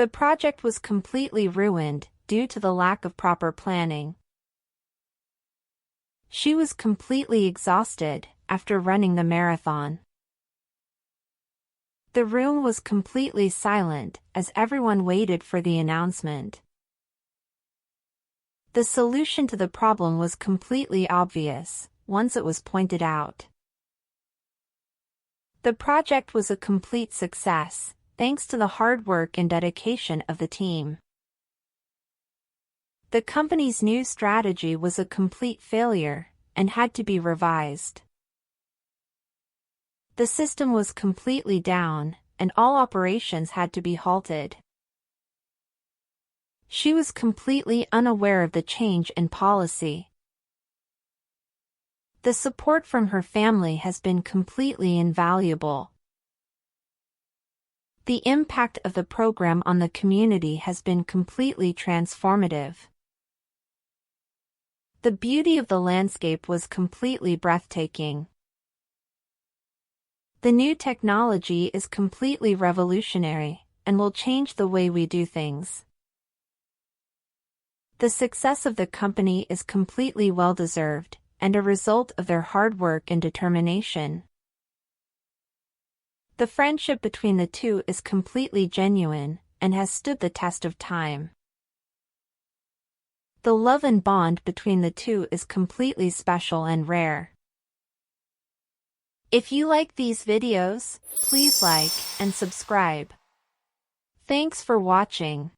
The project was completely ruined due to the lack of proper planning. She was completely exhausted after running the marathon. The room was completely silent as everyone waited for the announcement. The solution to the problem was completely obvious once it was pointed out. The project was a complete success, thanks to the hard work and dedication of the team. The company's new strategy was a complete failure and had to be revised. The system was completely down, and all operations had to be halted. She was completely unaware of the change in policy. The support from her family has been completely invaluable. The impact of the program on the community has been completely transformative. The beauty of the landscape was completely breathtaking. The new technology is completely revolutionary and will change the way we do things. The success of the company is completely well-deserved and a result of their hard work and determination. The friendship between the two is completely genuine and has stood the test of time. The love and bond between the two is completely special and rare. If you like these videos, please like and subscribe. Thanks for watching.